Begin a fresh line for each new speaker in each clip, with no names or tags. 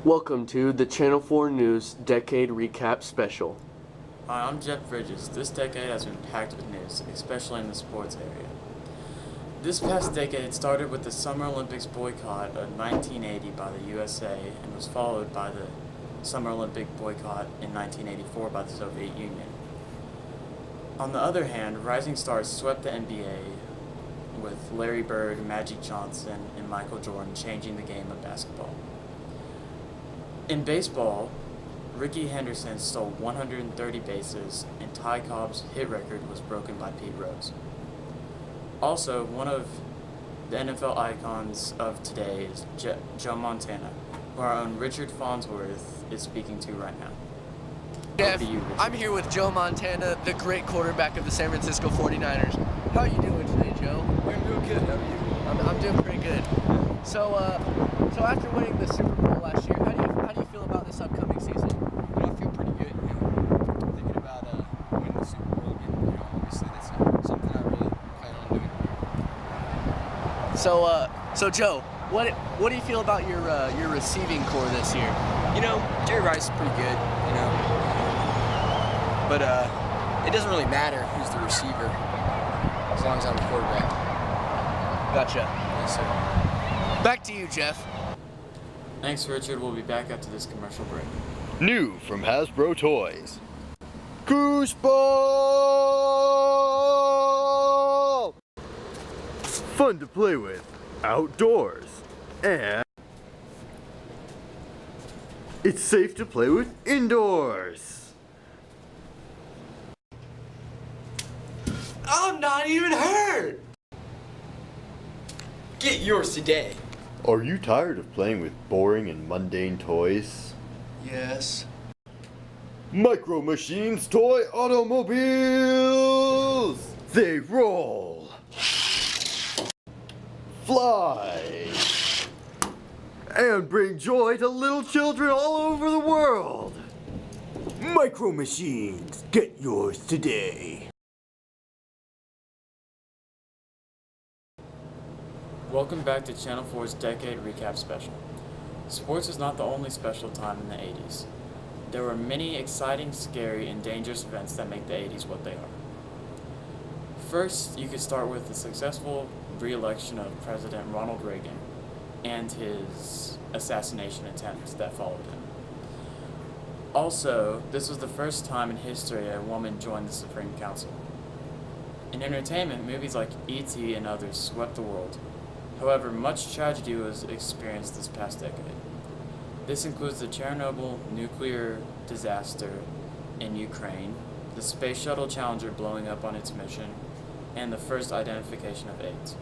Welcome to the Channel 4 News Decade Recap Special.
Hi, I'm Jeff Bridges. This decade has been packed with news, especially in the sports area. This past decade started with the Summer Olympics boycott of 1980 by the USA and was followed by the Summer Olympic boycott in 1984 by the Soviet Union. On the other hand, rising stars swept the NBA with Larry Bird, Magic Johnson, and Michael Jordan changing the game of basketball. In baseball, Rickey Henderson stole 130 bases, and Ty Cobb's hit record was broken by Pete Rose. Also, one of the NFL icons of today is Joe Montana, who our own Richard Farnsworth is speaking to right now.
Jeff, I'm here with Joe Montana, the great quarterback of the San Francisco 49ers. How are you doing today, Joe?
I'm doing good. How are you?
I'm doing pretty good. So after winning the Super Bowl last year, how do you feel about this upcoming season?
I feel pretty good. Thinking about winning the Super Bowl again. Obviously that's something I really plan on doing.
So Joe, what do you feel about your receiving core this year?
Jerry Rice is pretty good. But it doesn't really matter who's the receiver as long as I'm the quarterback.
Gotcha.
Yes, sir.
Back to you, Jeff.
Thanks, Richard. We'll be back after this commercial break.
New from Hasbro Toys. Gooseball! Fun to play with outdoors, and it's safe to play with indoors.
I'm not even hurt!
Get yours today.
Are you tired of playing with boring and mundane toys?
Yes.
Micro Machines Toy Automobiles! They roll, fly, and bring joy to little children all over the world. Micro Machines, get yours today.
Welcome back to Channel 4's Decade Recap Special. Sports is not the only special time in the 80s. There were many exciting, scary, and dangerous events that make the 80s what they are. First, you could start with the successful re-election of President Ronald Reagan and his assassination attempt that followed him. Also, this was the first time in history a woman joined the Supreme Council. In entertainment, movies like E.T. and others swept the world. However, much tragedy was experienced this past decade. This includes the Chernobyl nuclear disaster in Ukraine, the Space Shuttle Challenger blowing up on its mission, and the first identification of AIDS.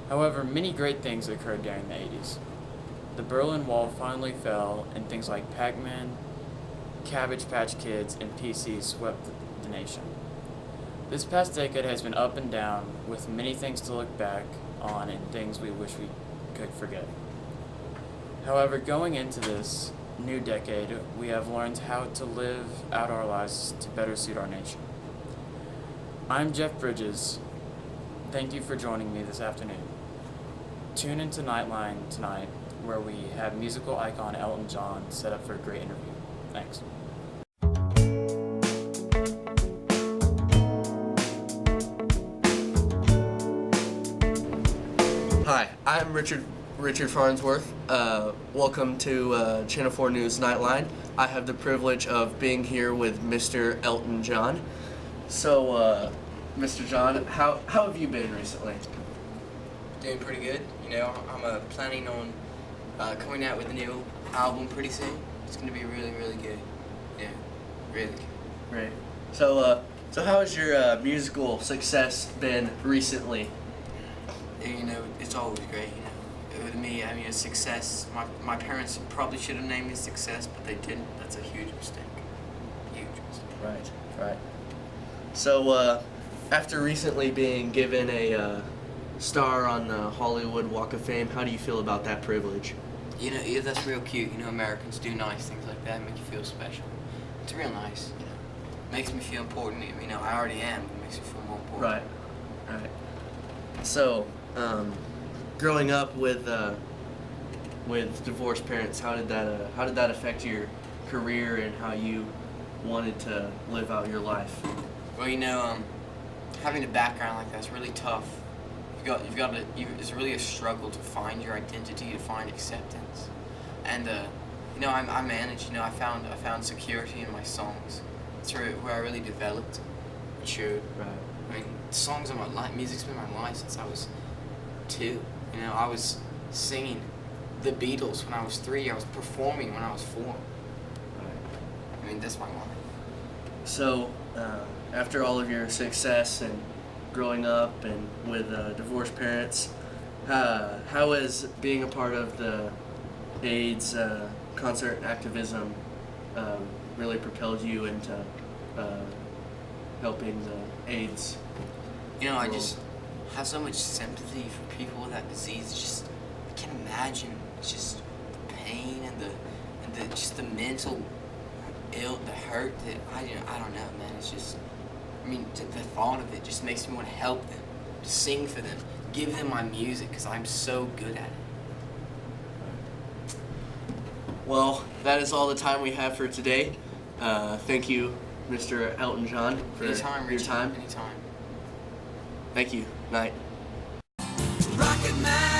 However, many great things occurred during the 80s. The Berlin Wall finally fell, and things like Pac-Man, Cabbage Patch Kids, and PCs swept the nation. This past decade has been up and down, with many things to look back on and things we wish we could forget. However, going into this new decade, we have learned how to live out our lives to better suit our nation. I'm Jeff Bridges. Thank you for joining me this afternoon. Tune into Nightline tonight, where we have musical icon Elton John set up for a great interview. Thanks.
Hi, I'm Richard Farnsworth. Welcome to Channel 4 News Nightline. I have the privilege of being here with Mr. Elton John. So, Mr. John, how have you been recently?
Doing pretty good. I'm planning on coming out with a new album pretty soon. It's gonna be really, really good. Yeah, really good.
Great. So how has your musical success been recently?
It's always great. With me, a success. My parents probably should have named me Success, but they didn't. That's a huge mistake. Huge mistake.
Right. So, after recently being given a star on the Hollywood Walk of Fame, how do you feel about that privilege?
Yeah, that's real cute. Americans do nice things like that, make you feel special. It's real nice. Makes me feel important. I already am, but it makes me feel more important.
Right. So, growing up with with divorced parents. How did that affect your career and how you wanted to live out your life?
Well, having a background like that's really tough. It's really a struggle to find your identity, to find acceptance, and I managed. I found security in my songs. That's where I really developed, matured.
Right.
I mean, songs are my life. Music's been my life since I was 2. I was singing the Beatles when I was 3. I was performing when I was 4.
Right.
I mean, that's my life.
So, after all of your success and growing up and with divorced parents, how has being a part of the AIDS concert activism really propelled you into helping the AIDS?
I just have so much sympathy for people with that disease. It's just, I can't imagine just the pain and the mental the hurt that I don't know, man. It's just, the thought of it just makes me want to help them, to sing for them, give them my music because I'm so good at it.
Well, that is all the time we have for today. Thank you, Mr. Elton John, for
Anytime,
your
Richard.
time.
Anytime.
Thank you. Night.
Rocket Man.